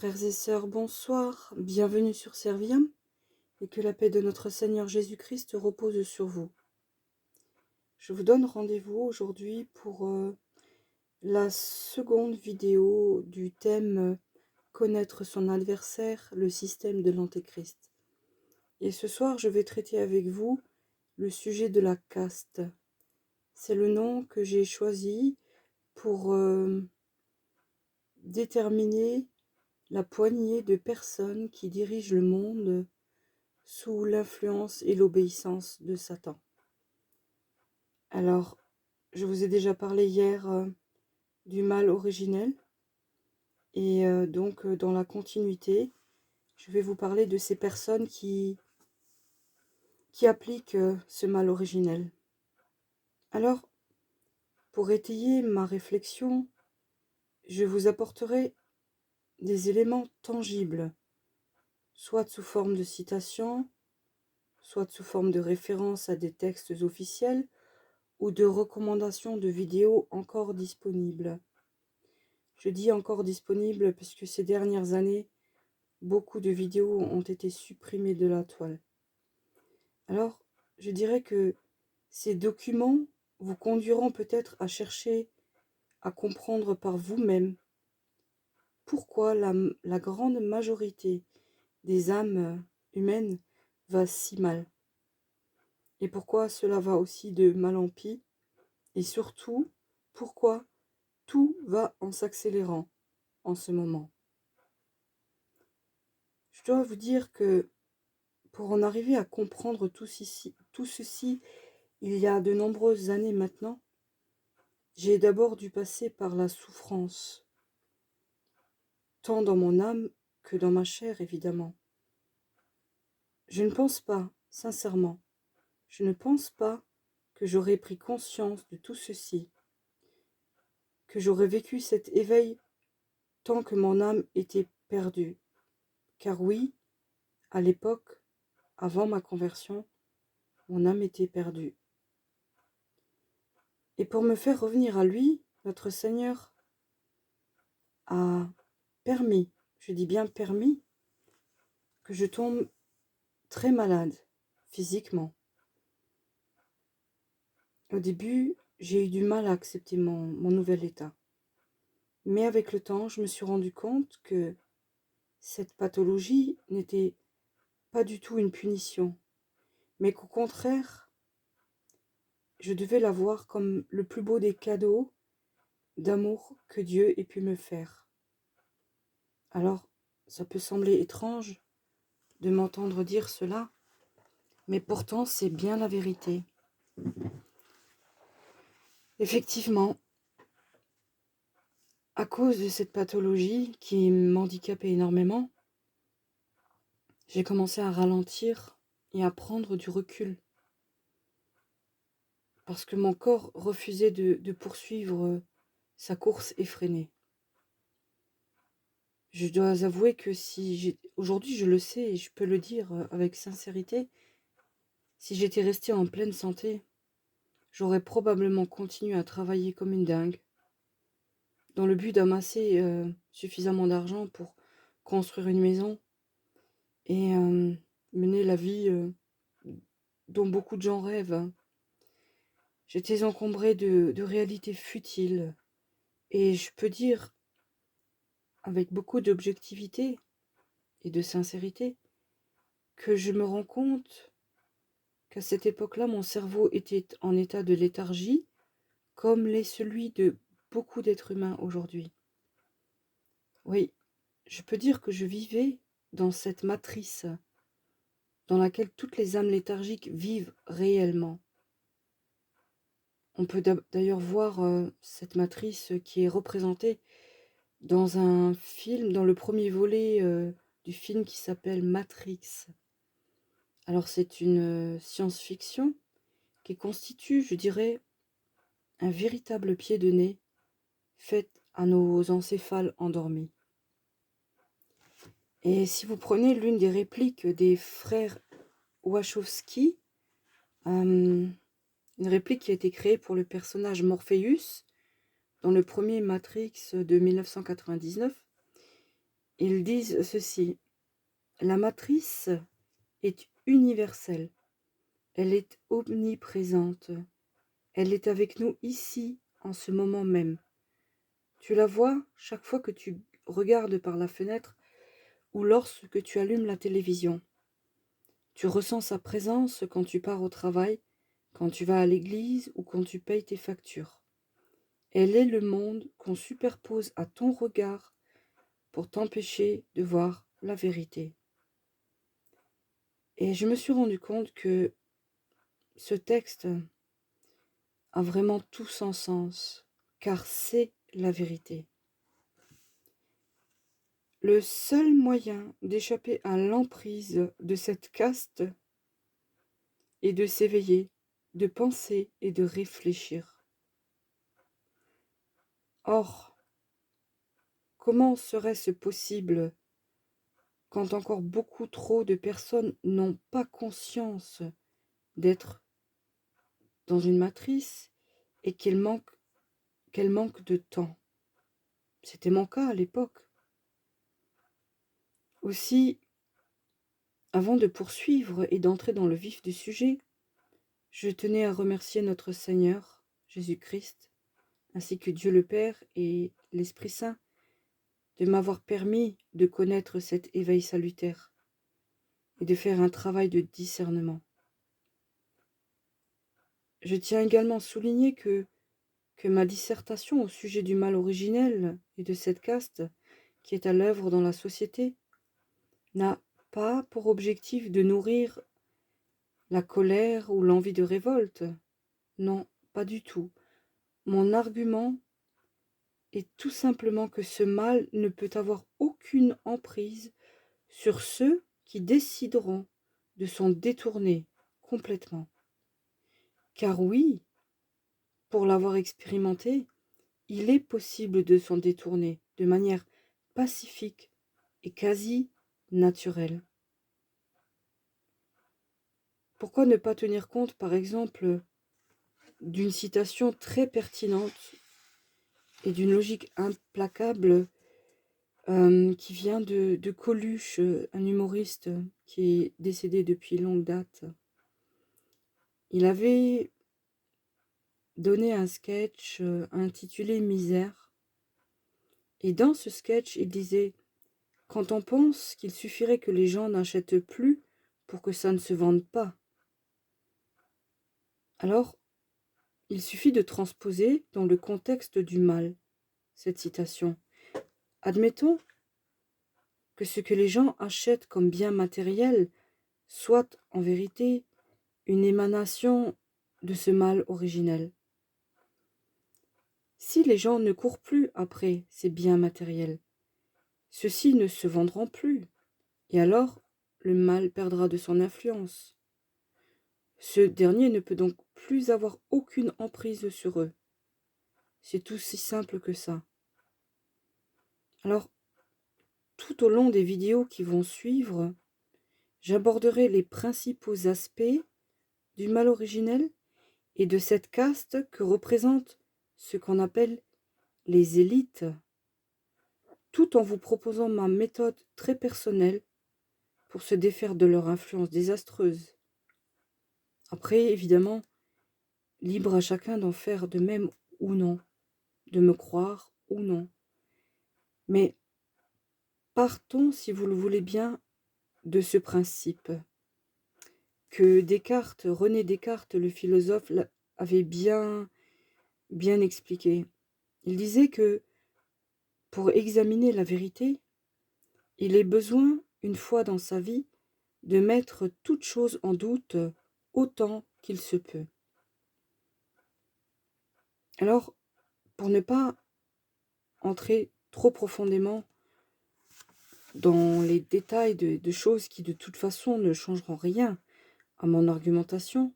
Frères et sœurs, bonsoir, bienvenue sur Serviam, et que la paix de notre Seigneur Jésus-Christ repose sur vous. Je vous donne rendez-vous aujourd'hui pour la seconde vidéo du thème Connaître son adversaire, le système de l'Antéchrist. Et ce soir, je vais traiter avec vous le sujet de la caste. C'est le nom que j'ai choisi pour déterminer la poignée de personnes qui dirigent le monde sous l'influence et l'obéissance de Satan. Alors, je vous ai déjà parlé hier du mal originel, et donc dans la continuité, je vais vous parler de ces personnes qui appliquent ce mal originel. Alors, pour étayer ma réflexion, je vous apporterai des éléments tangibles, soit sous forme de citations, soit sous forme de références à des textes officiels, ou de recommandations de vidéos encore disponibles. Je dis encore disponibles puisque ces dernières années, beaucoup de vidéos ont été supprimées de la toile. Alors, je dirais que ces documents vous conduiront peut-être à chercher à comprendre par vous-même pourquoi la grande majorité des âmes humaines va si mal, et pourquoi cela va aussi de mal en pis, et surtout pourquoi tout va en s'accélérant en ce moment. Je dois vous dire que pour en arriver à comprendre tout ceci, il y a de nombreuses années maintenant, j'ai d'abord dû passer par la souffrance, tant dans mon âme que dans ma chair, évidemment. Je ne pense pas, sincèrement, je ne pense pas que j'aurais pris conscience de tout ceci, que j'aurais vécu cet éveil tant que mon âme était perdue. Car oui, à l'époque, avant ma conversion, mon âme était perdue. Et pour me faire revenir à lui, notre Seigneur a permis, je dis bien permis, que je tombe très malade, physiquement. Au début, j'ai eu du mal à accepter mon nouvel état. Mais avec le temps, je me suis rendu compte que cette pathologie n'était pas du tout une punition, mais qu'au contraire, je devais la voir comme le plus beau des cadeaux d'amour que Dieu ait pu me faire. Alors, ça peut sembler étrange de m'entendre dire cela, mais pourtant c'est bien la vérité. Effectivement, à cause de cette pathologie qui m'handicapait énormément, j'ai commencé à ralentir et à prendre du recul. Parce que mon corps refusait de poursuivre sa course effrénée. Je dois avouer que aujourd'hui je le sais et je peux le dire avec sincérité, si j'étais restée en pleine santé, j'aurais probablement continué à travailler comme une dingue, dans le but d'amasser suffisamment d'argent pour construire une maison et mener la vie dont beaucoup de gens rêvent. J'étais encombrée de réalités futiles, et je peux dire avec beaucoup d'objectivité et de sincérité que je me rends compte qu'à cette époque-là, mon cerveau était en état de léthargie, comme l'est celui de beaucoup d'êtres humains aujourd'hui. Oui, je peux dire que je vivais dans cette matrice dans laquelle toutes les âmes léthargiques vivent réellement. On peut d'ailleurs voir cette matrice qui est représentée dans un film, dans le premier volet du film qui s'appelle Matrix. Alors c'est une science-fiction qui constitue, je dirais, un véritable pied de nez fait à nos encéphales endormis. Et si vous prenez l'une des répliques des frères Wachowski, une réplique qui a été créée pour le personnage Morpheus dans le premier Matrix de 1999, Ils disent ceci: la matrice est universelle, elle est omniprésente, elle est avec nous ici, en ce moment même. Tu la vois chaque fois que tu regardes par la fenêtre ou lorsque tu allumes la télévision. Tu ressens sa présence quand tu pars au travail, quand tu vas à l'église ou quand tu payes tes factures. Elle est le monde qu'on superpose à ton regard pour t'empêcher de voir la vérité. Et je me suis rendu compte que ce texte a vraiment tout son sens, car c'est la vérité. Le seul moyen d'échapper à l'emprise de cette caste est de s'éveiller, de penser et de réfléchir. Or, comment serait-ce possible quand encore beaucoup trop de personnes n'ont pas conscience d'être dans une matrice et qu'elles manquent de temps? C'était mon cas à l'époque. Aussi, avant de poursuivre et d'entrer dans le vif du sujet, je tenais à remercier notre Seigneur, Jésus-Christ, ainsi que Dieu le Père et l'Esprit Saint, de m'avoir permis de connaître cet éveil salutaire et de faire un travail de discernement. Je tiens également à souligner que ma dissertation au sujet du mal originel et de cette caste qui est à l'œuvre dans la société n'a pas pour objectif de nourrir la colère ou l'envie de révolte. Non, pas du tout. Mon argument est tout simplement que ce mal ne peut avoir aucune emprise sur ceux qui décideront de s'en détourner complètement. Car oui, pour l'avoir expérimenté, il est possible de s'en détourner de manière pacifique et quasi naturelle. Pourquoi ne pas tenir compte, par exemple, d'une citation très pertinente et d'une logique implacable qui vient de Coluche, un humoriste qui est décédé depuis longue date. Il avait donné un sketch intitulé Misère. Et dans ce sketch, il disait: quand on pense qu'il suffirait que les gens n'achètent plus pour que ça ne se vende pas, alors il suffit de transposer dans le contexte du mal cette citation. Admettons que ce que les gens achètent comme bien matériel soit en vérité une émanation de ce mal originel. Si les gens ne courent plus après ces biens matériels, ceux-ci ne se vendront plus, et alors le mal perdra de son influence. Ce dernier ne peut donc plus avoir aucune emprise sur eux. C'est aussi simple que ça. Alors, tout au long des vidéos qui vont suivre, j'aborderai les principaux aspects du mal originel et de cette caste que représentent ce qu'on appelle les élites, tout en vous proposant ma méthode très personnelle pour se défaire de leur influence désastreuse. Après, évidemment, libre à chacun d'en faire de même ou non, de me croire ou non. Mais partons, si vous le voulez bien, de ce principe que Descartes, René Descartes, le philosophe, avait bien expliqué. Il disait que pour examiner la vérité, il est besoin, une fois dans sa vie, de mettre toute chose en doute autant qu'il se peut. Alors, pour ne pas entrer trop profondément dans les détails de choses qui de toute façon ne changeront rien à mon argumentation,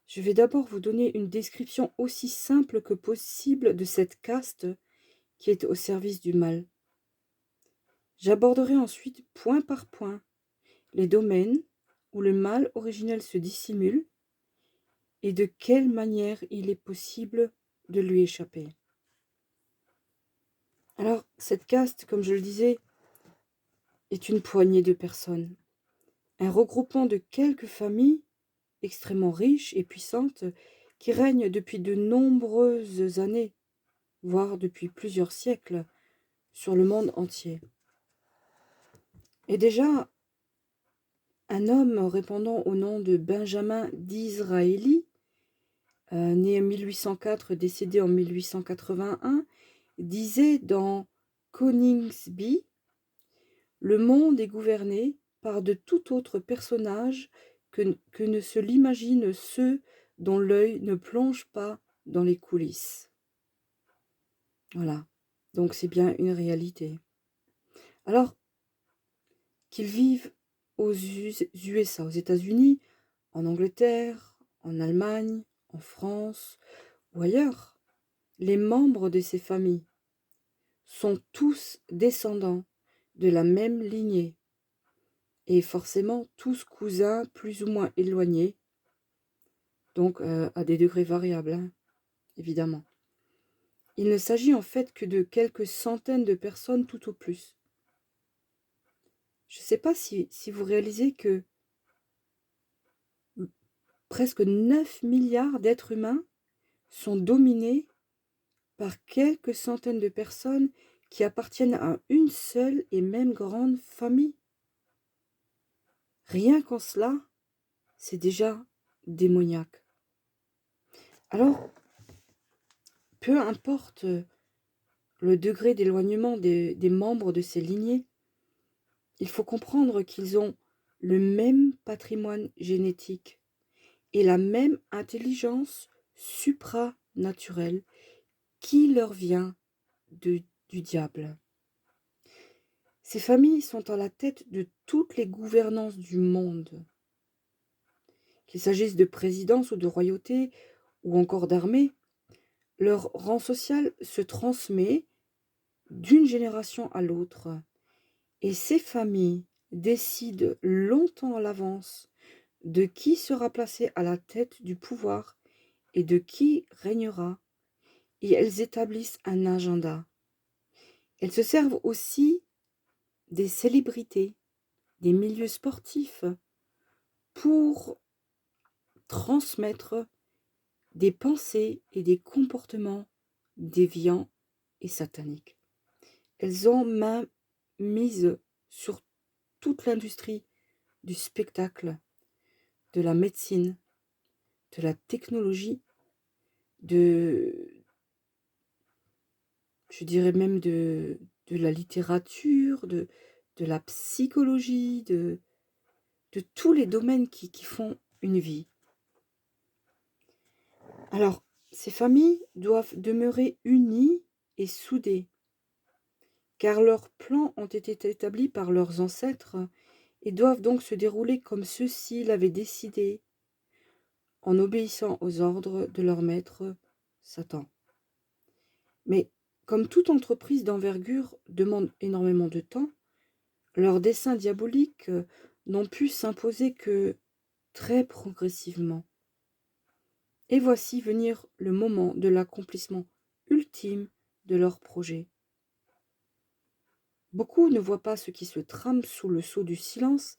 je vais d'abord vous donner une description aussi simple que possible de cette caste qui est au service du mal. J'aborderai ensuite point par point les domaines où le mal originel se dissimule et de quelle manière il est possible de lui échapper. Alors, cette caste, comme je le disais, est une poignée de personnes, un regroupement de quelques familles extrêmement riches et puissantes qui règnent depuis de nombreuses années, voire depuis plusieurs siècles, sur le monde entier. Et déjà, un homme répondant au nom de Benjamin Disraeli, né en 1804, décédé en 1881, disait dans Coningsby, le monde est gouverné par de tout autre personnage que ne se l'imaginent ceux dont l'œil ne plonge pas dans les coulisses. Voilà, donc c'est bien une réalité. Alors, qu'ils vivent aux USA, aux États-Unis, en Angleterre, en Allemagne, en France ou ailleurs, les membres de ces familles sont tous descendants de la même lignée et forcément tous cousins plus ou moins éloignés, donc à des degrés variables, hein, évidemment. Il ne s'agit en fait que de quelques centaines de personnes tout au plus. Je ne sais pas si vous réalisez que presque 9 milliards d'êtres humains sont dominés par quelques centaines de personnes qui appartiennent à une seule et même grande famille. Rien qu'en cela, c'est déjà démoniaque. Alors, peu importe le degré d'éloignement des membres de ces lignées, il faut comprendre qu'ils ont le même patrimoine génétique et la même intelligence supranaturelle qui leur vient du diable. Ces familles sont à la tête de toutes les gouvernances du monde. Qu'il s'agisse de présidence ou de royauté, ou encore d'armée, leur rang social se transmet d'une génération à l'autre. Et ces familles décident longtemps à l'avance de qui sera placé à la tête du pouvoir et de qui régnera. Et elles établissent un agenda. Elles se servent aussi des célébrités, des milieux sportifs, pour transmettre des pensées et des comportements déviants et sataniques. Elles ont main mise sur toute l'industrie du spectacle, de la médecine, de la technologie, je dirais même de la littérature, de la psychologie, de tous les domaines qui font une vie. Alors, ces familles doivent demeurer unies et soudées, car leurs plans ont été établis par leurs ancêtres et doivent donc se dérouler comme ceux-ci l'avaient décidé, en obéissant aux ordres de leur maître, Satan. Mais comme toute entreprise d'envergure demande énormément de temps, leurs desseins diaboliques n'ont pu s'imposer que très progressivement. Et voici venir le moment de l'accomplissement ultime de leur projet. Beaucoup ne voient pas ce qui se trame sous le sceau du silence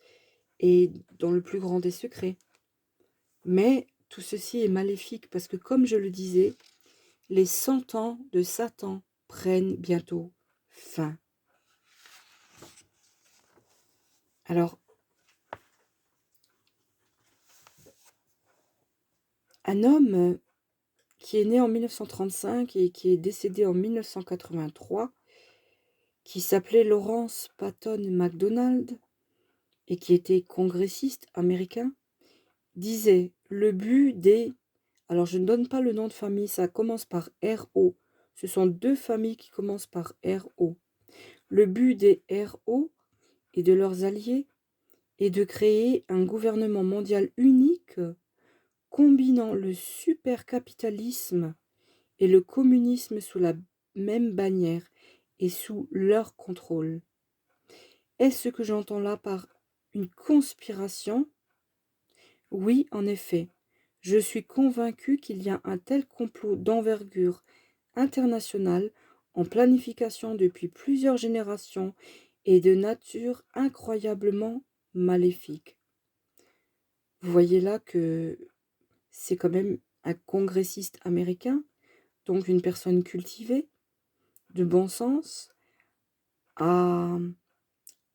et dans le plus grand des secrets. Mais tout ceci est maléfique parce que, comme je le disais, les 100 ans de Satan prennent bientôt fin. Alors, un homme qui est né en 1935 et qui est décédé en 1983, qui s'appelait Lawrence Patton MacDonald et qui était congressiste américain, disait le but des... Alors je ne donne pas le nom de famille, ça commence par R-O. Ce sont deux familles qui commencent par R-O. Le but des R-O et de leurs alliés est de créer un gouvernement mondial unique combinant le supercapitalisme et le communisme sous la même bannière et sous leur contrôle. Est-ce ce que j'entends là par une conspiration? Oui, en effet, je suis convaincu qu'il y a un tel complot d'envergure internationale en planification depuis plusieurs générations est de nature incroyablement maléfique. Vous voyez là que c'est quand même un congressiste américain, donc une personne cultivée, de bon sens, à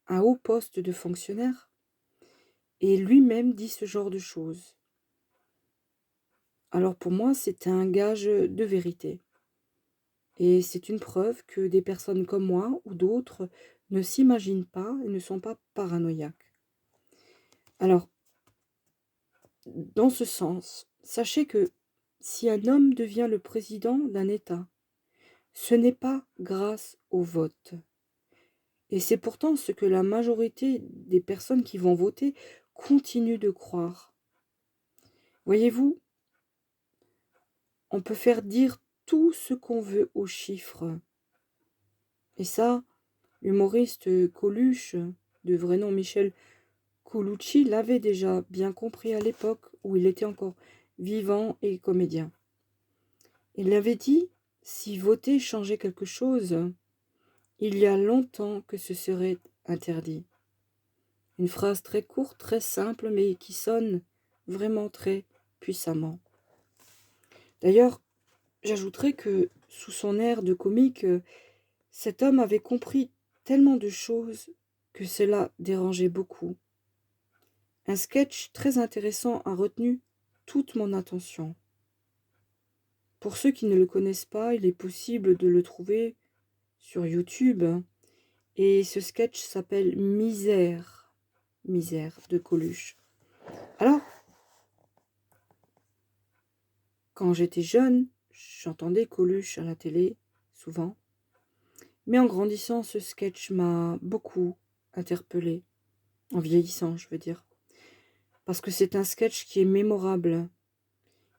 un haut poste de fonctionnaire, et lui-même dit ce genre de choses. Alors pour moi, c'est un gage de vérité. Et c'est une preuve que des personnes comme moi ou d'autres ne s'imaginent pas et ne sont pas paranoïaques. Alors, dans ce sens, sachez que si un homme devient le président d'un État, ce n'est pas grâce au vote. Et c'est pourtant ce que la majorité des personnes qui vont voter continuent de croire. Voyez-vous, on peut faire dire tout ce qu'on veut aux chiffres. Et ça, l'humoriste Coluche, de vrai nom Michel Colucci, l'avait déjà bien compris à l'époque où il était encore vivant et comédien. Il avait dit, si voter changeait quelque chose, il y a longtemps que ce serait interdit. Une phrase très courte, très simple, mais qui sonne vraiment très puissamment. D'ailleurs, j'ajouterais que, sous son air de comique, cet homme avait compris tellement de choses que cela dérangeait beaucoup. Un sketch très intéressant a retenu toute mon attention. Pour ceux qui ne le connaissent pas, il est possible de le trouver sur YouTube. Et ce sketch s'appelle Misère. Misère de Coluche. Alors, quand j'étais jeune, j'entendais Coluche à la télé, souvent. Mais en grandissant, ce sketch m'a beaucoup interpellée. En vieillissant, je veux dire. Parce que c'est un sketch qui est mémorable.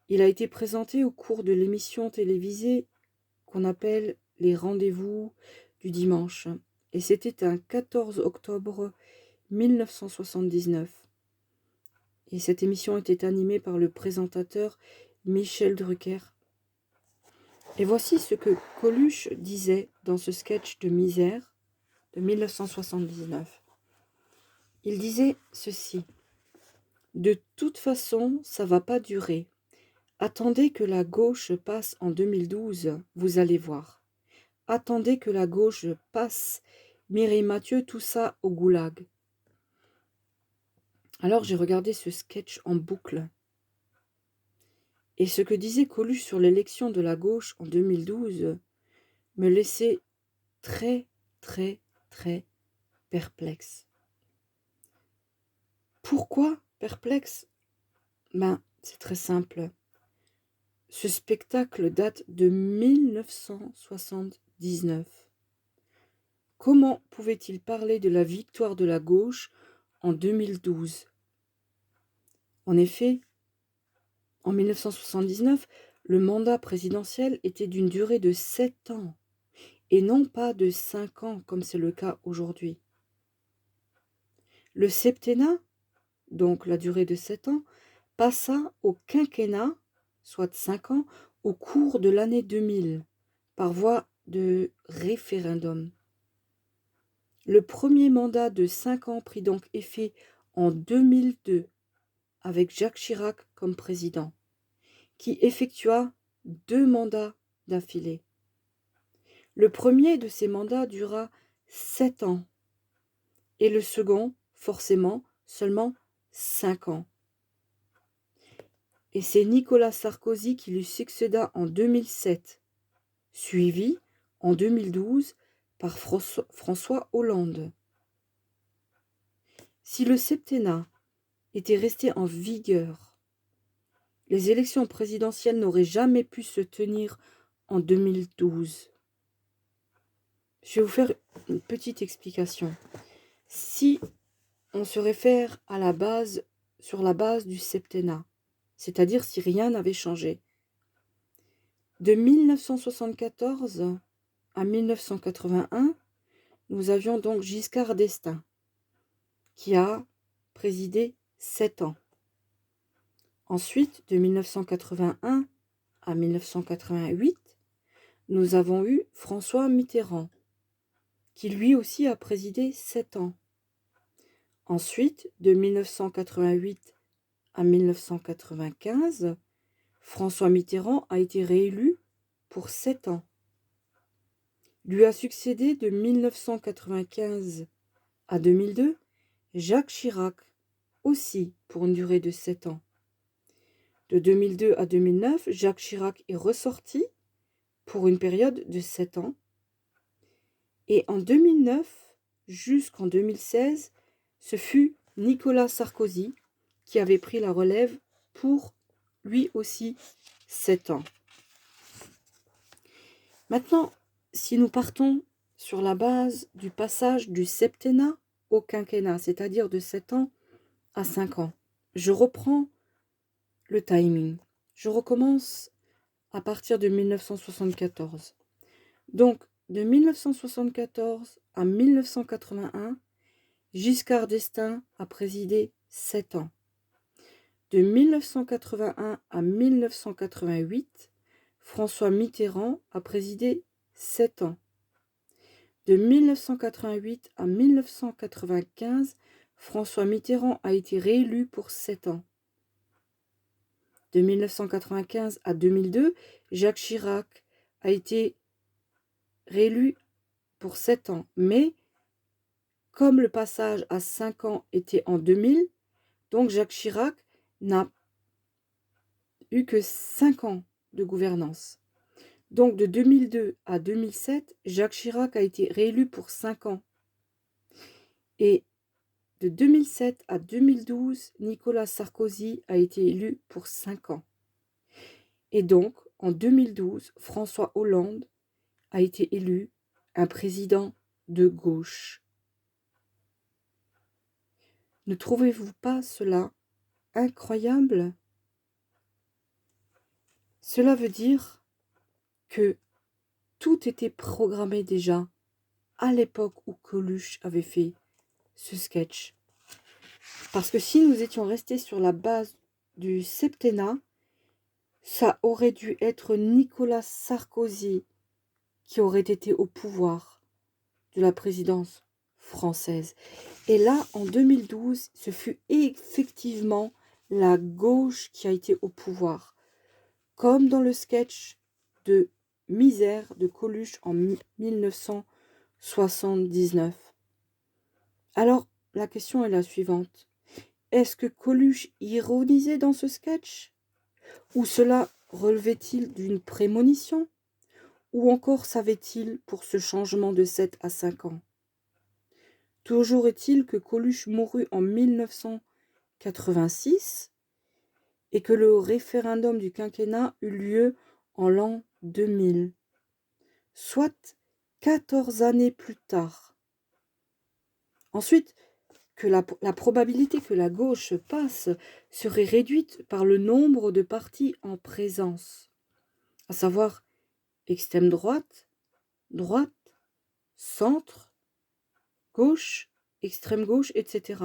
Il a été présenté au cours de l'émission télévisée qu'on appelle les rendez-vous du dimanche. Et c'était un 14 octobre 1979. Et cette émission était animée par le présentateur Michel Drucker. Et voici ce que Coluche disait dans ce sketch de Misère de 1979. Il disait ceci: « De toute façon, ça va pas durer. Attendez que la gauche passe en 2012, vous allez voir. Attendez que la gauche passe, Mireille Mathieu, tout ça au goulag. » Alors j'ai regardé ce sketch en boucle. Et ce que disait Coluche sur l'élection de la gauche en 2012 me laissait très, très, très perplexe. Pourquoi perplexe? Ben, c'est très simple. Ce spectacle date de 1979. Comment pouvait-il parler de la victoire de la gauche en 2012? En effet, en 1979, le mandat présidentiel était d'une durée de 7 ans et non pas de 5 ans comme c'est le cas aujourd'hui. Le septennat, donc la durée de 7 ans, passa au quinquennat, soit 5 ans, au cours de l'année 2000, par voie de référendum. Le premier mandat de 5 ans prit donc effet en 2002, avec Jacques Chirac comme président, qui effectua 2 mandats d'affilée. Le premier de ces mandats dura 7 ans, et le second, forcément, seulement 5 ans. Et c'est Nicolas Sarkozy qui lui succéda en 2007, suivi en 2012 par François Hollande. Si le septennat était resté en vigueur, les élections présidentielles n'auraient jamais pu se tenir en 2012. Je vais vous faire une petite explication. Si on se réfère à la base, sur la base du septennat, c'est-à-dire si rien n'avait changé, de 1974 à 1981, nous avions donc Giscard d'Estaing, qui a présidé 7 ans. Ensuite, de 1981 à 1988, nous avons eu François Mitterrand, qui lui aussi a présidé 7 ans. Ensuite, de 1988 à 1995, François Mitterrand a été réélu pour 7 ans. Lui a succédé de 1995 à 2002 Jacques Chirac, aussi pour une durée de 7 ans. De 2002 à 2009, Jacques Chirac est ressorti pour une période de 7 ans. Et en 2009 jusqu'en 2016, ce fut Nicolas Sarkozy qui avait pris la relève pour lui aussi 7 ans. Maintenant, si nous partons sur la base du passage du septennat au quinquennat, c'est-à-dire de 7 ans à 5 ans, je reprends le timing. Je recommence à partir de 1974. Donc, de 1974 à 1981, Giscard d'Estaing a présidé 7 ans. De 1981 à 1988, François Mitterrand a présidé 7 ans. De 1988 à 1995, François Mitterrand a été réélu pour 7 ans. De 1995 à 2002, Jacques Chirac a été réélu pour 7 ans. Mais comme le passage à 5 ans était en 2000, donc Jacques Chirac n'a eu que 5 ans de gouvernance. Donc de 2002 à 2007, Jacques Chirac a été réélu pour 5 ans. Et de 2007 à 2012, Nicolas Sarkozy a été élu pour 5 ans. Et donc, en 2012, François Hollande a été élu un président de gauche. Ne trouvez-vous pas cela incroyable? Cela veut dire que tout était programmé déjà à l'époque où Coluche avait fait ce sketch. Parce que si nous étions restés sur la base du septennat, ça aurait dû être Nicolas Sarkozy qui aurait été au pouvoir de la présidence française. Et là, en 2012, ce fut effectivement la gauche qui a été au pouvoir. Comme dans le sketch de Misère de Coluche en 1979. Alors, la question est la suivante. Est-ce que Coluche ironisait dans ce sketch? Ou cela relevait-il d'une prémonition? Ou encore savait-il pour ce changement de 7 à 5 ans? Toujours est-il que Coluche mourut en 1986 et que le référendum du quinquennat eut lieu en l'an 2000, soit 14 années plus tard. Ensuite, que la probabilité que la gauche passe serait réduite par le nombre de partis en présence, à savoir extrême droite, droite, centre, gauche, extrême gauche, etc.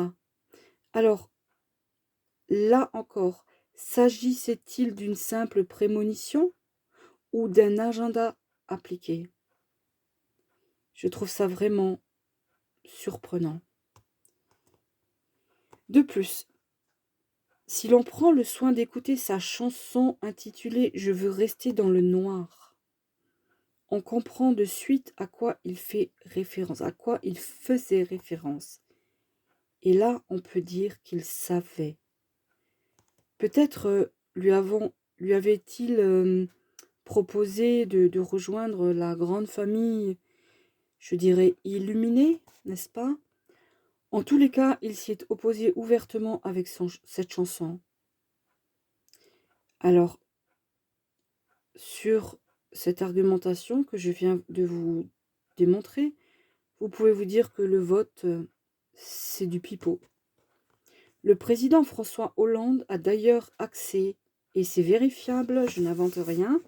Alors, là encore, s'agissait-il d'une simple prémonition ou d'un agenda appliqué? Je trouve ça vraiment surprenant. De plus, si l'on prend le soin d'écouter sa chanson intitulée « Je veux rester dans le noir », on comprend de suite à quoi il fait référence, à quoi il faisait référence. Et là, on peut dire qu'il savait. Peut-être lui avait-il proposé de rejoindre la grande famille, je dirais, illuminée, n'est-ce pas? En tous les cas, il s'y est opposé ouvertement avec cette chanson. Alors, sur cette argumentation que je viens de vous démontrer, vous pouvez vous dire que le vote, c'est du pipeau. Le président François Hollande a d'ailleurs axé, et c'est vérifiable, je n'invente rien,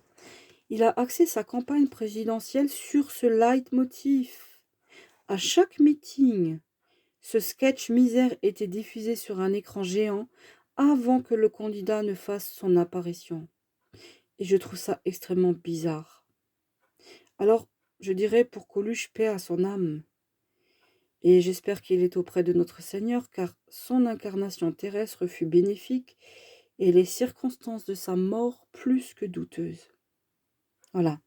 il a axé sa campagne présidentielle sur ce leitmotiv. À chaque meeting, ce sketch misère était diffusé sur un écran géant avant que le candidat ne fasse son apparition. Et je trouve ça extrêmement bizarre. Alors, je dirais pour Coluche, paix à son âme. et j'espère qu'il est auprès de notre Seigneur, car son incarnation terrestre fut bénéfique, et les circonstances de sa mort plus que douteuses. Voilà.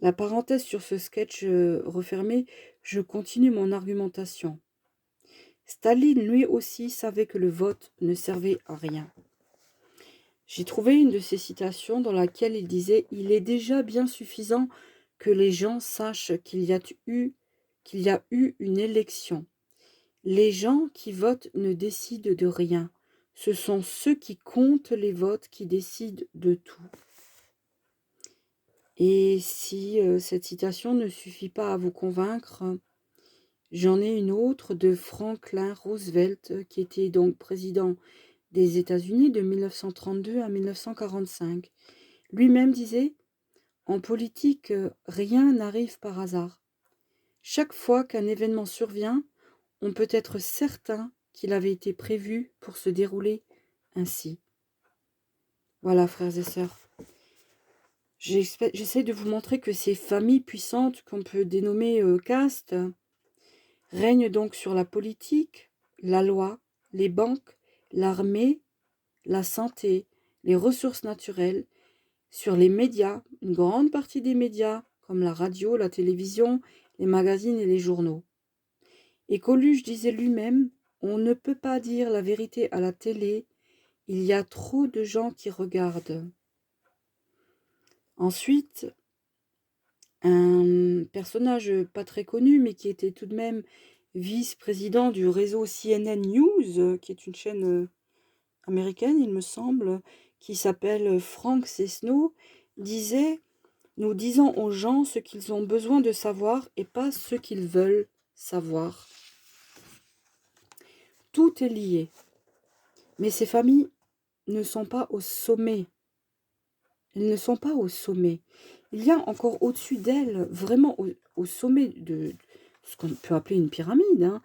La parenthèse sur ce sketch refermé, je continue mon argumentation. Staline, lui aussi, savait que le vote ne servait à rien. J'ai trouvé une de ses citations dans laquelle il disait « Il est déjà bien suffisant que les gens sachent qu'il y a eu une élection. Les gens qui votent ne décident de rien. Ce sont ceux qui comptent les votes qui décident de tout. » Et si cette citation ne suffit pas à vous convaincre, j'en ai une autre de Franklin Roosevelt, qui était donc président des États-Unis de 1932 à 1945. Lui-même disait « En politique, rien n'arrive par hasard. Chaque fois qu'un événement survient, on peut être certain qu'il avait été prévu pour se dérouler ainsi. » Voilà, frères et sœurs. J'essaie de vous montrer que ces familles puissantes qu'on peut dénommer castes règnent donc sur la politique, la loi, les banques, l'armée, la santé, les ressources naturelles, sur les médias, une grande partie des médias, comme la radio, la télévision, les magazines et les journaux. Et Coluche disait lui-même, on ne peut pas dire la vérité à la télé, il y a trop de gens qui regardent. Ensuite, un personnage pas très connu, mais qui était tout de même vice-président du réseau CNN News, qui est une chaîne américaine, il me semble, qui s'appelle Frank Sesno, disait « Nous disons aux gens ce qu'ils ont besoin de savoir et pas ce qu'ils veulent savoir. » Tout est lié. Mais ces familles ne sont pas au sommet. Elles ne sont pas au sommet. Il y a encore au-dessus d'elles, vraiment au sommet de ce qu'on peut appeler une pyramide, hein,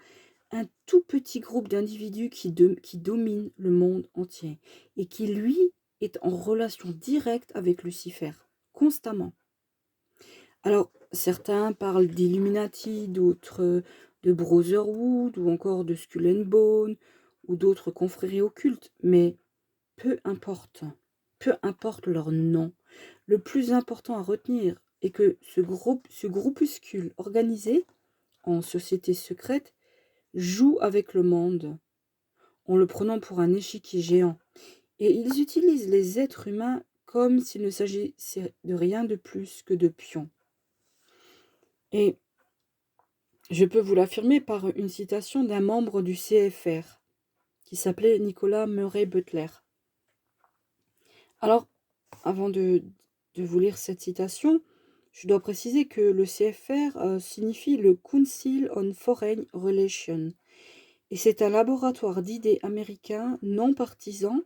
un tout petit groupe d'individus qui domine le monde entier et qui, lui, est en relation directe avec Lucifer, constamment. Alors, certains parlent d'Illuminati, d'autres de Brotherhood, ou encore de Skull and Bone, ou d'autres confréries occultes, mais peu importe leur nom. Le plus important à retenir est que ce groupuscule organisé en société secrète joue avec le monde, en le prenant pour un échiquier géant. Et ils utilisent les êtres humains comme s'il ne s'agissait de rien de plus que de pions. Et je peux vous l'affirmer par une citation d'un membre du CFR, qui s'appelait Nicolas Murray Butler. Alors, avant de vous lire cette citation, je dois préciser que le CFR signifie le Council on Foreign Relations. Et c'est un laboratoire d'idées américain non partisan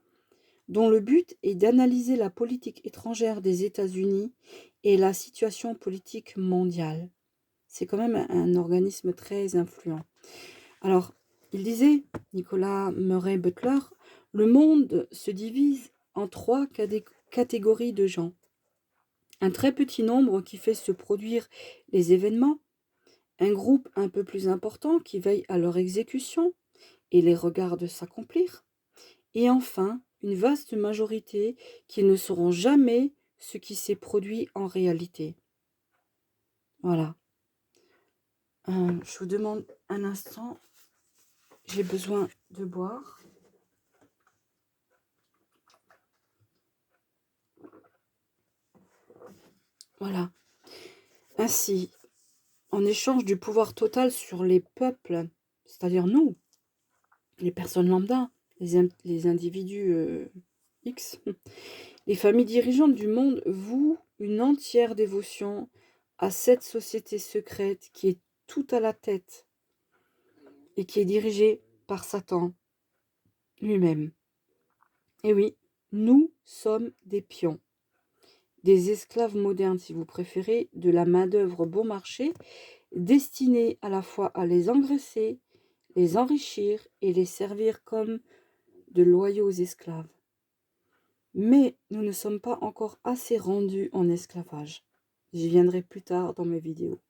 dont le but est d'analyser la politique étrangère des États-Unis et la situation politique mondiale. C'est quand même un organisme très influent. Alors, il disait, Nicolas Murray Butler, le monde se divise en 3 catégories de gens. Un très petit nombre qui fait se produire les événements, un groupe un peu plus important qui veille à leur exécution et les regarde s'accomplir, et enfin, une vaste majorité qui ne sauront jamais ce qui s'est produit en réalité. Voilà. Je vous demande un instant, j'ai besoin de boire. Voilà. Ainsi, en échange du pouvoir total sur les peuples, c'est-à-dire nous, les personnes lambda, les individus X, les familles dirigeantes du monde vouent une entière dévotion à cette société secrète qui est tout à la tête et qui est dirigée par Satan lui-même. Et oui, nous sommes des pions, des esclaves modernes si vous préférez, de la main-d'œuvre bon marché, destinée à la fois à les engraisser, les enrichir et les servir comme de loyaux esclaves. Mais nous ne sommes pas encore assez rendus en esclavage. J'y viendrai plus tard dans mes vidéos.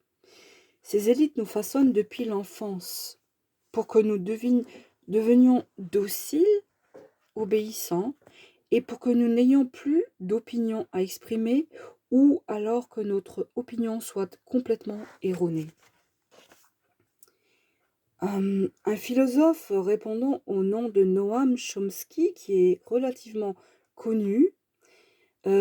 Ces élites nous façonnent depuis l'enfance. pour que nous devenions dociles, obéissants, et pour que nous n'ayons plus d'opinion à exprimer ou alors que notre opinion soit complètement erronée. Un philosophe répondant au nom de Noam Chomsky, qui est relativement connu,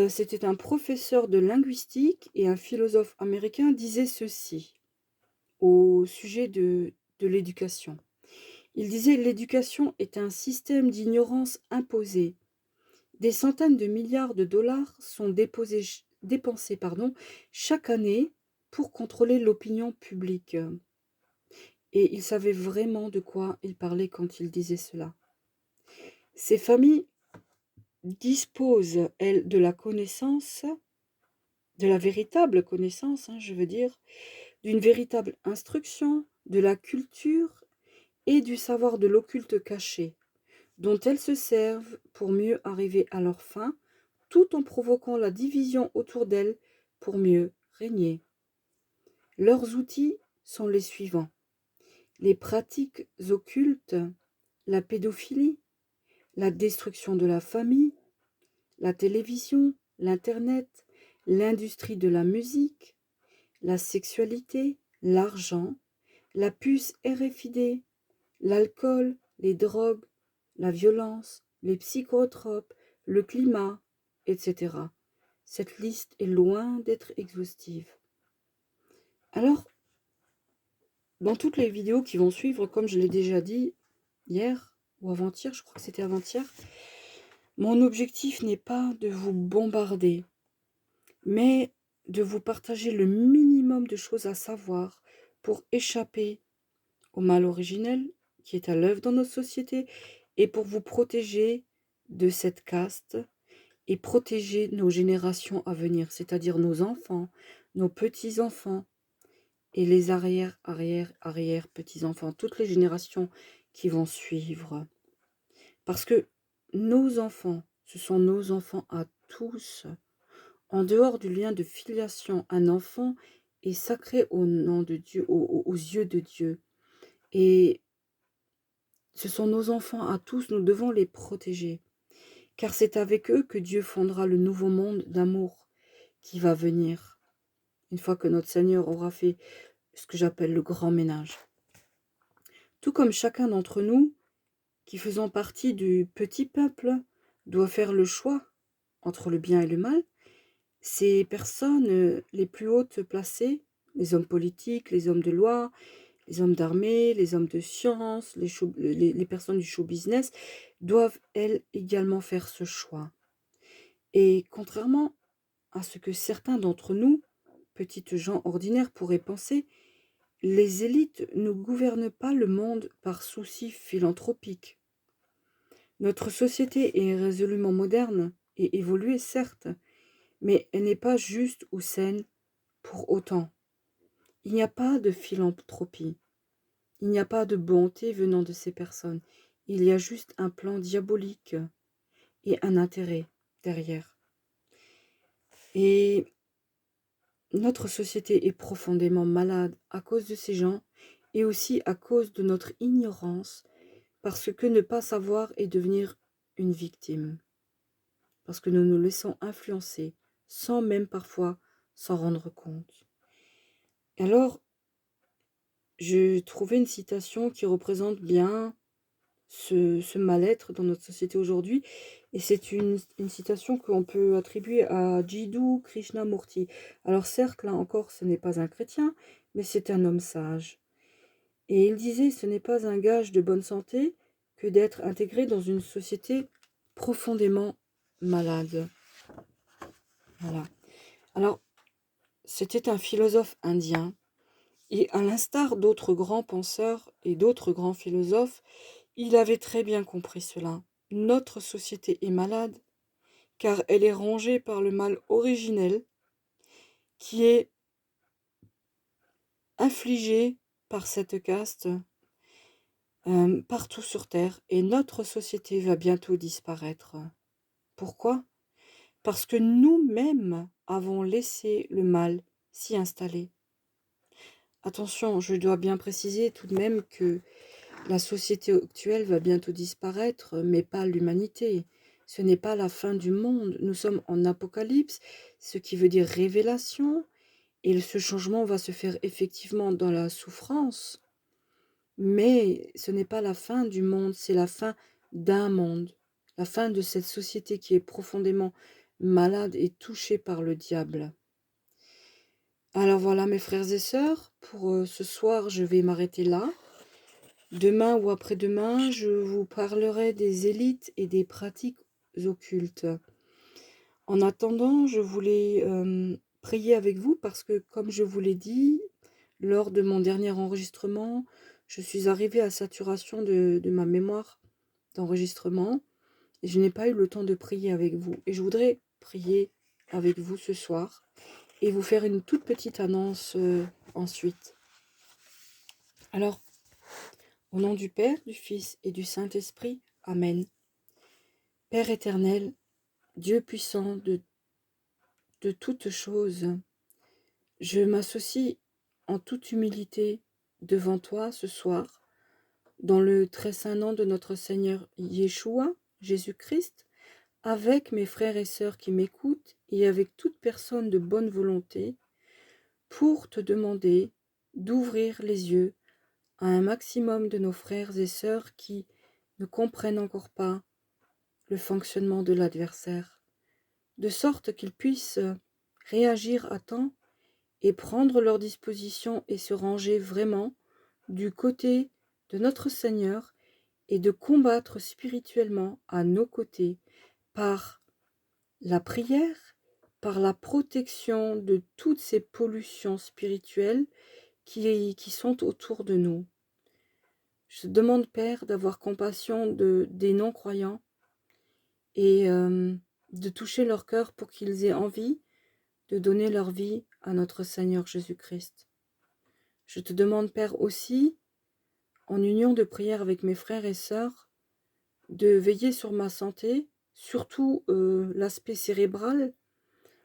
c'était un professeur de linguistique et un philosophe américain, disait ceci au sujet de l'éducation. Il disait: l'éducation est un système d'ignorance imposé. Des centaines de milliards de dollars sont dépensés chaque année pour contrôler l'opinion publique. Et il savait vraiment de quoi il parlait quand il disait cela. Ces familles disposent, elles, de la connaissance, de la véritable connaissance, je veux dire, d'une véritable instruction, de la culture et du savoir de l'occulte caché, dont elles se servent pour mieux arriver à leur fin, tout en provoquant la division autour d'elles pour mieux régner. Leurs outils sont les suivants: les pratiques occultes, la pédophilie, la destruction de la famille, la télévision, l'Internet, l'industrie de la musique, la sexualité, l'argent, la puce RFID, l'alcool, les drogues, la violence, les psychotropes, le climat, etc. Cette liste est loin d'être exhaustive. Alors, dans toutes les vidéos qui vont suivre, comme je l'ai déjà dit hier ou avant-hier, je crois que c'était avant-hier, mon objectif n'est pas de vous bombarder, mais de vous partager le minimum de choses à savoir pour échapper au mal originel qui est à l'œuvre dans notre société et pour vous protéger de cette caste et protéger nos générations à venir, c'est-à-dire nos enfants, nos petits-enfants et les arrière-petits-enfants, toutes les générations qui vont suivre. Parce que nos enfants, ce sont nos enfants à tous. En dehors du lien de filiation, un enfant est sacré au nom de Dieu, aux yeux de Dieu. Et ce sont nos enfants à tous, nous devons les protéger. Car c'est avec eux que Dieu fondera le nouveau monde d'amour qui va venir, une fois que notre Seigneur aura fait ce que j'appelle le grand ménage. Tout comme chacun d'entre nous, qui faisons partie du petit peuple, doit faire le choix entre le bien et le mal, ces personnes les plus hautes placées, les hommes politiques, les hommes de loi, les hommes d'armée, les hommes de science, les personnes du show business, doivent elles également faire ce choix. Et contrairement à ce que certains d'entre nous, petites gens ordinaires, pourraient penser, les élites ne gouvernent pas le monde par souci philanthropique. Notre société est résolument moderne et évoluée, certes, mais elle n'est pas juste ou saine pour autant. Il n'y a pas de philanthropie. Il n'y a pas de bonté venant de ces personnes. Il y a juste un plan diabolique et un intérêt derrière. Et notre société est profondément malade à cause de ces gens et aussi à cause de notre ignorance, parce que ne pas savoir est devenir une victime. Parce que nous nous laissons influencer sans même parfois s'en rendre compte. Alors, je trouvais une citation qui représente bien ce mal-être dans notre société aujourd'hui. Et c'est une citation qu'on peut attribuer à Jiddu Krishnamurti. Alors certes, là encore, ce n'est pas un chrétien, mais c'est un homme sage. Et il disait, ce n'est pas un gage de bonne santé que d'être intégré dans une société profondément malade. Voilà. Alors, c'était un philosophe indien. Et à l'instar d'autres grands penseurs et d'autres grands philosophes, il avait très bien compris cela. Notre société est malade, car elle est rongée par le mal originel qui est infligé par cette caste partout sur Terre, et notre société va bientôt disparaître. Pourquoi? Parce que nous-mêmes avons laissé le mal s'y installer. Attention, je dois bien préciser tout de même que La société actuelle va bientôt disparaître, mais pas l'humanité. Ce n'est pas la fin du monde. Nous sommes en Apocalypse, ce qui veut dire révélation, et ce changement va se faire effectivement dans la souffrance. Mais ce n'est pas la fin du monde, c'est la fin d'un monde, la fin de cette société qui est profondément malade et touchée par le diable. Alors voilà mes frères et sœurs, pour ce soir je vais m'arrêter là. Demain ou après-demain, je vous parlerai des élites et des pratiques occultes. En attendant, je voulais prier avec vous parce que, comme je vous l'ai dit, lors de mon dernier enregistrement, je suis arrivée à saturation de ma mémoire d'enregistrement et je n'ai pas eu le temps de prier avec vous. Et je voudrais prier avec vous ce soir et vous faire une toute petite annonce ensuite. Alors, au nom du Père, du Fils et du Saint-Esprit, Amen. Père éternel, Dieu puissant de toutes choses, je m'associe en toute humilité devant toi ce soir, dans le très saint nom de notre Seigneur Yeshua, Jésus-Christ, avec mes frères et sœurs qui m'écoutent et avec toute personne de bonne volonté, pour te demander d'ouvrir les yeux à un maximum de nos frères et sœurs qui ne comprennent encore pas le fonctionnement de l'adversaire, de sorte qu'ils puissent réagir à temps et prendre leurs dispositions et se ranger vraiment du côté de notre Seigneur et de combattre spirituellement à nos côtés par la prière, par la protection de toutes ces pollutions spirituelles qui sont autour de nous. Je te demande, Père, d'avoir compassion des non-croyants et de toucher leur cœur pour qu'ils aient envie de donner leur vie à notre Seigneur Jésus-Christ. Je te demande, Père, aussi, en union de prière avec mes frères et sœurs, de veiller sur ma santé, surtout l'aspect cérébral,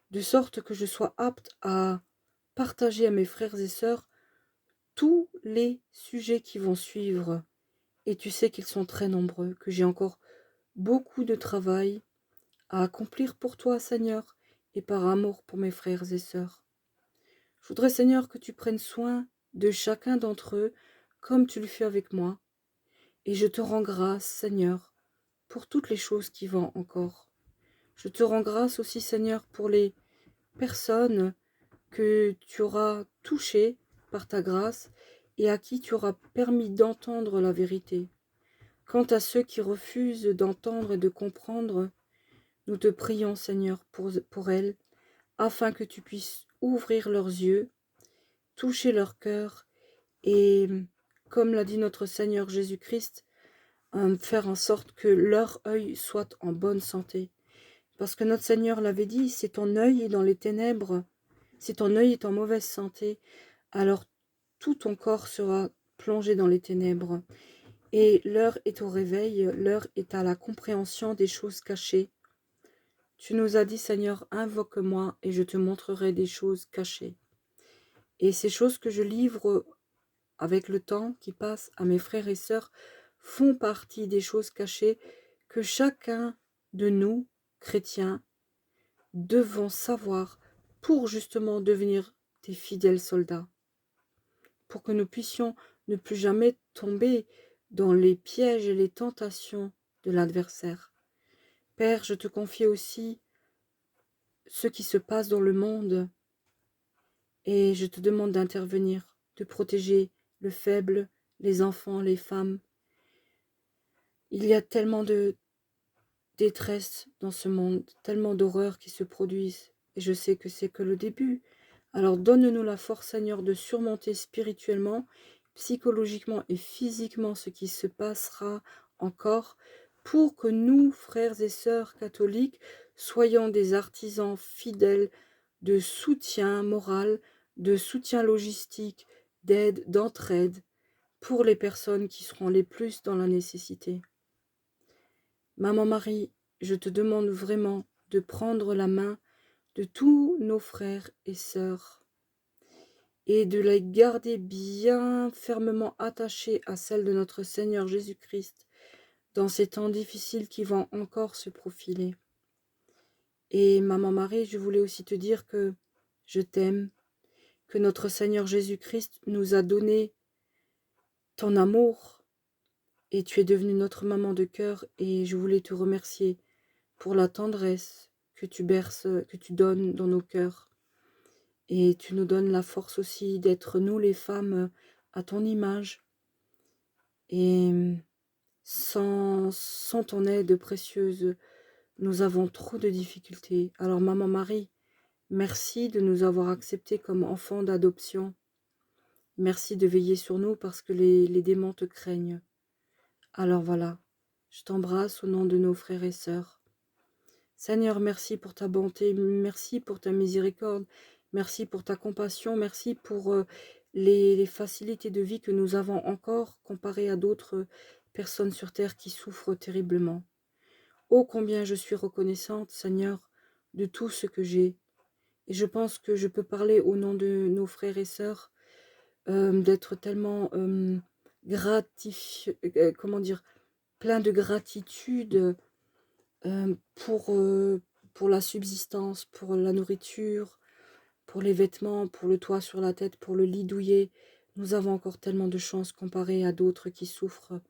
de sorte que je sois apte à partager à mes frères et sœurs tous les sujets qui vont suivre. Et tu sais qu'ils sont très nombreux, que j'ai encore beaucoup de travail à accomplir pour toi, Seigneur, et par amour pour mes frères et sœurs. Je voudrais, Seigneur, que tu prennes soin de chacun d'entre eux, comme tu le fais avec moi. Et je te rends grâce, Seigneur, pour toutes les choses qui vont encore. Je te rends grâce aussi, Seigneur, pour les personnes que tu auras touchées par ta grâce et à qui tu auras permis d'entendre la vérité. Quant à ceux qui refusent d'entendre et de comprendre, nous te prions, Seigneur, pour elles, afin que tu puisses ouvrir leurs yeux, toucher leur cœur et, comme l'a dit notre Seigneur Jésus-Christ, faire en sorte que leur œil soit en bonne santé. Parce que notre Seigneur l'avait dit, si ton œil est dans les ténèbres, si ton œil est en mauvaise santé, alors tout ton corps sera plongé dans les ténèbres. Et l'heure est au réveil, l'heure est à la compréhension des choses cachées. Tu nous as dit, Seigneur, invoque-moi et je te montrerai des choses cachées. Et ces choses que je livre avec le temps qui passe à mes frères et sœurs font partie des choses cachées que chacun de nous, chrétiens, devons savoir pour justement devenir des fidèles soldats, pour que nous puissions ne plus jamais tomber dans les pièges et les tentations de l'adversaire. Père, je te confie aussi ce qui se passe dans le monde et je te demande d'intervenir, de protéger le faible, les enfants, les femmes. Il y a tellement de détresse dans ce monde, tellement d'horreurs qui se produisent, et je sais que c'est que le début. Alors donne-nous la force, Seigneur, de surmonter spirituellement, psychologiquement et physiquement ce qui se passera encore, pour que nous, frères et sœurs catholiques, soyons des artisans fidèles de soutien moral, de soutien logistique, d'aide, d'entraide, pour les personnes qui seront les plus dans la nécessité. Maman Marie, je te demande vraiment de prendre la main de tous nos frères et sœurs et de les garder bien fermement attachées à celle de notre Seigneur Jésus-Christ dans ces temps difficiles qui vont encore se profiler. Et Maman Marie, je voulais aussi te dire que je t'aime, que notre Seigneur Jésus-Christ nous a donné ton amour et tu es devenue notre maman de cœur et je voulais te remercier pour la tendresse que tu berces, que tu donnes dans nos cœurs. Et tu nous donnes la force aussi d'être nous les femmes à ton image. Et sans ton aide précieuse, nous avons trop de difficultés. Alors Maman Marie, merci de nous avoir acceptés comme enfants d'adoption. Merci de veiller sur nous parce que les démons te craignent. Alors voilà, je t'embrasse au nom de nos frères et sœurs. Seigneur, merci pour ta bonté, merci pour ta miséricorde, merci pour ta compassion, merci pour les facilités de vie que nous avons encore comparées à d'autres personnes sur terre qui souffrent terriblement. Oh, combien je suis reconnaissante, Seigneur, de tout ce que j'ai. Et je pense que je peux parler au nom de nos frères et sœurs, d'être tellement comment dire, plein de gratitude pour la subsistance, pour la nourriture, pour les vêtements, pour le toit sur la tête, pour le lit douillet. Nous avons encore tellement de chance comparé à d'autres qui souffrent.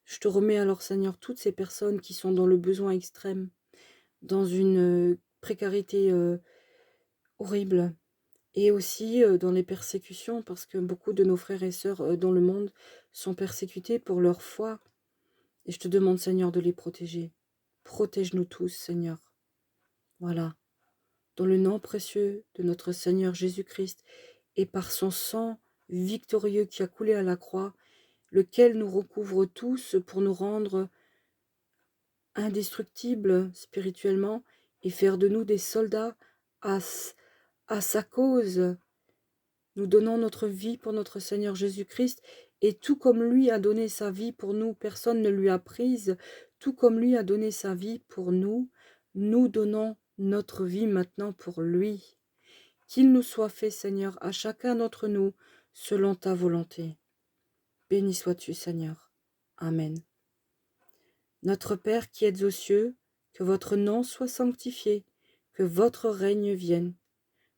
Je te remets alors, Seigneur, toutes ces personnes qui sont dans le besoin extrême, dans une précarité horrible, et aussi dans les persécutions, parce que beaucoup de nos frères et sœurs dans le monde sont persécutés pour leur foi. Et je te demande, Seigneur, de les protéger. Protège-nous tous, Seigneur. Voilà. Dans le nom précieux de notre Seigneur Jésus-Christ, et par son sang victorieux qui a coulé à la croix, lequel nous recouvre tous pour nous rendre indestructibles spirituellement et faire de nous des soldats à sa cause. Nous donnons notre vie pour notre Seigneur Jésus-Christ, et tout comme lui a donné sa vie pour nous, personne ne lui a prise, tout comme lui a donné sa vie pour nous, nous donnons notre vie maintenant pour lui. Qu'il nous soit fait, Seigneur, à chacun d'entre nous, selon ta volonté. Béni sois-tu, Seigneur. Amen. Notre Père qui êtes aux cieux, que votre nom soit sanctifié, que votre règne vienne,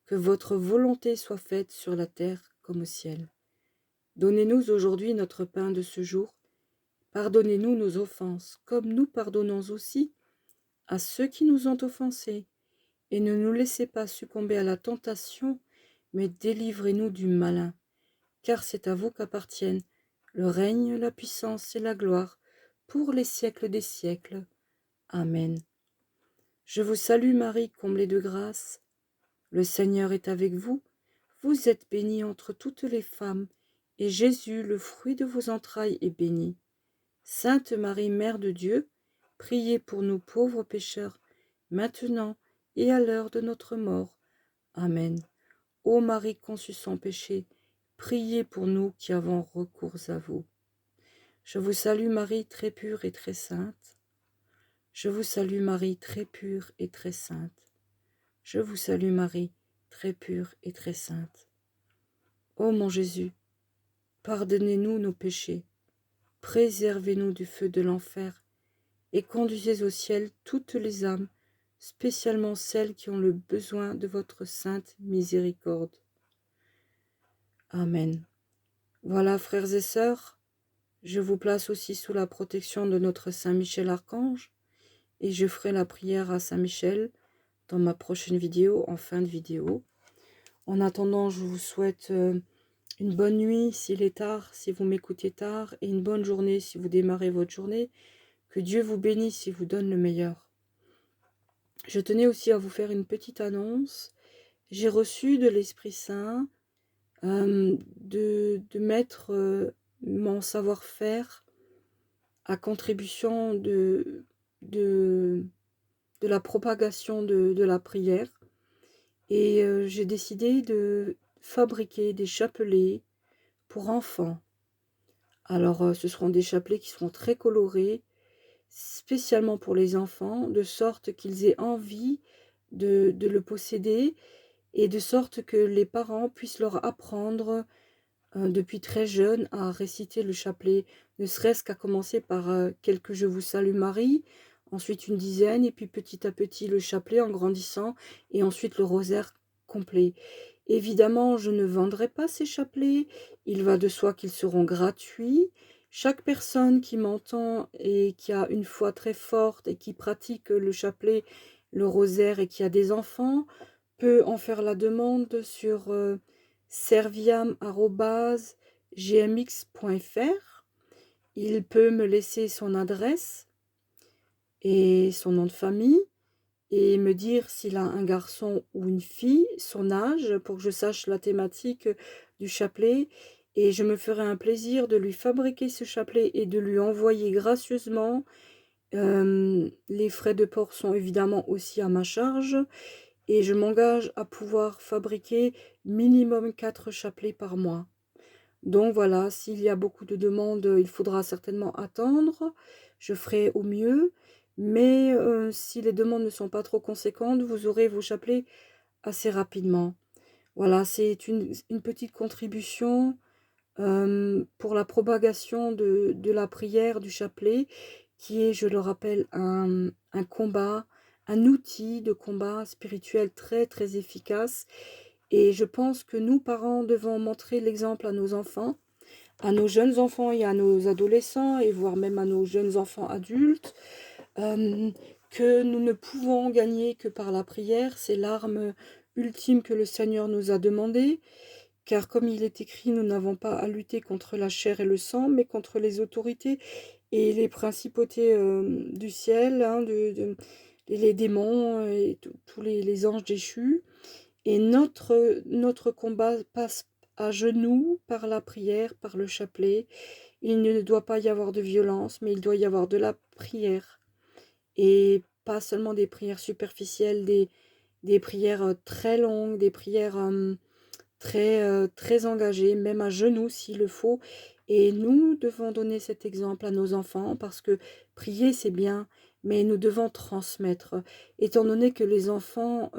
que votre volonté soit faite sur la terre comme au ciel. Donnez-nous aujourd'hui notre pain de ce jour. Pardonnez-nous nos offenses, comme nous pardonnons aussi à ceux qui nous ont offensés. Et ne nous laissez pas succomber à la tentation, mais délivrez-nous du malin. Car c'est à vous qu'appartiennent le règne, la puissance et la gloire, pour les siècles des siècles. Amen. Je vous salue Marie, comblée de grâce. Le Seigneur est avec vous. Vous êtes bénie entre toutes les femmes, et Jésus, le fruit de vos entrailles, est béni. Sainte Marie, Mère de Dieu, priez pour nous pauvres pécheurs, maintenant et à l'heure de notre mort. Amen. Ô Marie conçue sans péché, priez pour nous qui avons recours à vous. Je vous salue Marie, très pure et très sainte. Je vous salue Marie, très pure et très sainte. Je vous salue Marie, très pure et très sainte. Ô mon Jésus, pardonnez-nous nos péchés, préservez-nous du feu de l'enfer, et conduisez au ciel toutes les âmes, spécialement celles qui ont le besoin de votre sainte miséricorde. Amen. Voilà, frères et sœurs, je vous place aussi sous la protection de notre Saint Michel Archange, et je ferai la prière à Saint Michel dans ma prochaine vidéo, en fin de vidéo. En attendant, je vous souhaite une bonne nuit s'il est tard, si vous m'écoutez tard, et une bonne journée si vous démarrez votre journée. Que Dieu vous bénisse et vous donne le meilleur. Je tenais aussi à vous faire une petite annonce. J'ai reçu de l'Esprit Saint de mettre mon savoir-faire à contribution de la propagation de la prière. Et j'ai décidé de fabriquer des chapelets pour enfants. Alors, ce seront des chapelets qui seront très colorés, spécialement pour les enfants, de sorte qu'ils aient envie de le posséder et de sorte que les parents puissent leur apprendre depuis très jeune à réciter le chapelet, ne serait-ce qu'à commencer par quelques Je vous salue Marie, ensuite une dizaine, et puis petit à petit le chapelet en grandissant, et ensuite le rosaire complet. Évidemment, je ne vendrai pas ces chapelets, il va de soi qu'ils seront gratuits. Chaque personne qui m'entend et qui a une foi très forte et qui pratique le chapelet, le rosaire et qui a des enfants, peut en faire la demande sur serviam@gmx.fr. Il peut me laisser son adresse et son nom de famille et me dire s'il a un garçon ou une fille, son âge, pour que je sache la thématique du chapelet. Et je me ferai un plaisir de lui fabriquer ce chapelet et de lui envoyer gracieusement. Les frais de port sont évidemment aussi à ma charge. Et je m'engage à pouvoir fabriquer minimum 4 chapelets par mois. Donc voilà, s'il y a beaucoup de demandes, il faudra certainement attendre. Je ferai au mieux. Mais si les demandes ne sont pas trop conséquentes, vous aurez vos chapelets assez rapidement. Voilà, c'est une petite contribution pour la propagation de la prière du chapelet, qui est, je le rappelle, un combat, un outil de combat spirituel très très efficace. Et je pense que nous, parents, devons montrer l'exemple à nos enfants, à nos jeunes enfants et à nos adolescents, et voire même à nos jeunes enfants adultes, euh, que nous ne pouvons gagner que par la prière. C'est l'arme ultime que le Seigneur nous a demandée. Car comme il est écrit, nous n'avons pas à lutter contre la chair et le sang, mais contre les autorités et les principautés du ciel, hein, les démons et tous les anges déchus. Et notre combat passe à genoux par la prière, par le chapelet. Il ne doit pas y avoir de violence, mais il doit y avoir de la prière. Et pas seulement des prières superficielles, des prières très longues, des prières très engagé, même à genoux s'il le faut. Et nous devons donner cet exemple à nos enfants parce que prier, c'est bien, mais nous devons transmettre. Étant donné que les enfants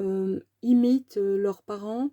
imitent leurs parents,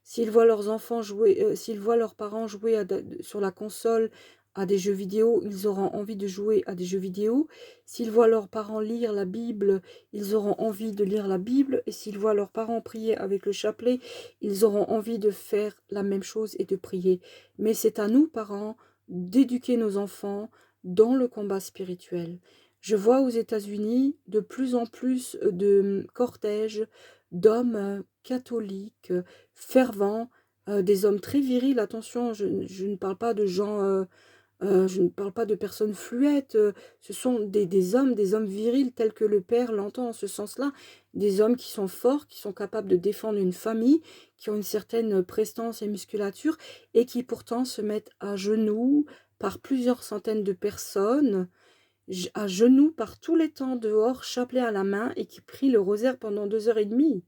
s'ils voient leurs enfants jouer, s'ils voient leurs parents jouer sur la console à des jeux vidéo, ils auront envie de jouer à des jeux vidéo. S'ils voient leurs parents lire la Bible, ils auront envie de lire la Bible. Et s'ils voient leurs parents prier avec le chapelet, ils auront envie de faire la même chose et de prier. Mais c'est à nous, parents, d'éduquer nos enfants dans le combat spirituel. Je vois aux États-Unis de plus en plus de cortèges d'hommes catholiques, fervents, des hommes très virils. Attention, je ne parle pas de gens, je ne parle pas de personnes fluettes. Ce sont des hommes virils tels que le Père l'entend en ce sens-là. Des hommes qui sont forts, qui sont capables de défendre une famille, qui ont une certaine prestance et musculature, et qui pourtant se mettent à genoux par plusieurs centaines de personnes, à genoux par tous les temps dehors, chapelet à la main, et qui prient le rosaire pendant 2 heures et demie.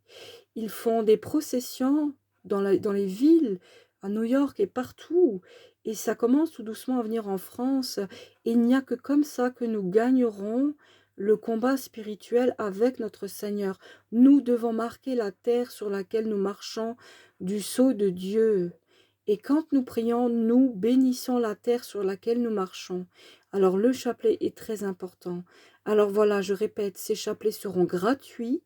Ils font des processions dans les villes, à New York et partout. Et ça commence tout doucement à venir en France. Et il n'y a que comme ça que nous gagnerons le combat spirituel avec notre Seigneur. Nous devons marquer la terre sur laquelle nous marchons du sceau de Dieu. Et quand nous prions, nous bénissons la terre sur laquelle nous marchons. Alors le chapelet est très important. Alors voilà, je répète, ces chapelets seront gratuits.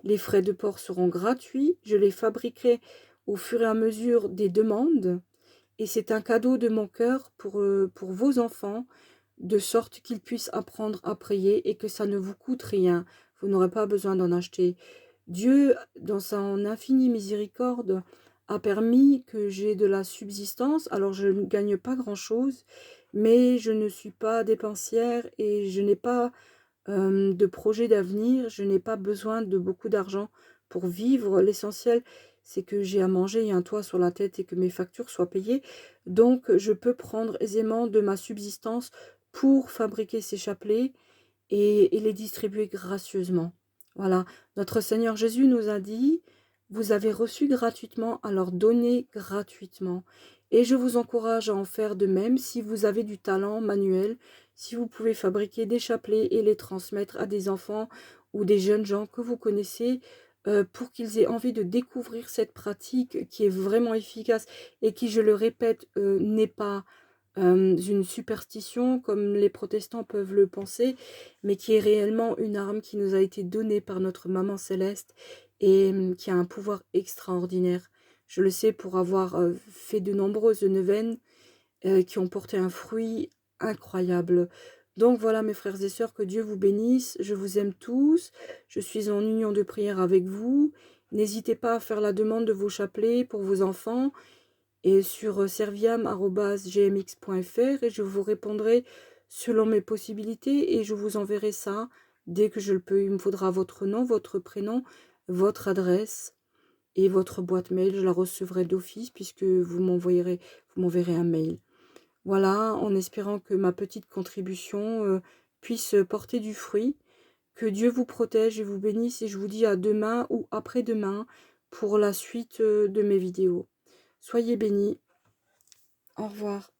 Les frais de port seront gratuits. Je les fabriquerai au fur et à mesure des demandes. Et c'est un cadeau de mon cœur pour vos enfants, de sorte qu'ils puissent apprendre à prier et que ça ne vous coûte rien. Vous n'aurez pas besoin d'en acheter. Dieu, dans son infinie miséricorde, a permis que j'ai de la subsistance. Alors je ne gagne pas grand-chose, mais je ne suis pas dépensière et je n'ai pas de projet d'avenir. Je n'ai pas besoin de beaucoup d'argent pour vivre. L'essentiel, c'est que j'ai à manger et un toit sur la tête et que mes factures soient payées. Donc, je peux prendre aisément de ma subsistance pour fabriquer ces chapelets et les distribuer gracieusement. Voilà, notre Seigneur Jésus nous a dit, vous avez reçu gratuitement, alors donnez gratuitement. Et je vous encourage à en faire de même si vous avez du talent manuel, si vous pouvez fabriquer des chapelets et les transmettre à des enfants ou des jeunes gens que vous connaissez. pour qu'ils aient envie de découvrir cette pratique qui est vraiment efficace et qui, je le répète, n'est pas une superstition comme les protestants peuvent le penser, mais qui est réellement une arme qui nous a été donnée par notre maman céleste et qui a un pouvoir extraordinaire. Je le sais pour avoir fait de nombreuses neuvaines qui ont porté un fruit incroyable. Donc voilà mes frères et sœurs, que Dieu vous bénisse, je vous aime tous, je suis en union de prière avec vous. N'hésitez pas à faire la demande de vos chapelets pour vos enfants et sur serviam@gmx.fr et je vous répondrai selon mes possibilités et je vous enverrai ça dès que je le peux. Il me faudra votre nom, votre prénom, votre adresse et votre boîte mail. Je la recevrai d'office puisque vous m'enverrez un mail. Voilà, en espérant que ma petite contribution puisse porter du fruit. Que Dieu vous protège et vous bénisse et je vous dis à demain ou après-demain pour la suite de mes vidéos. Soyez bénis. Au revoir.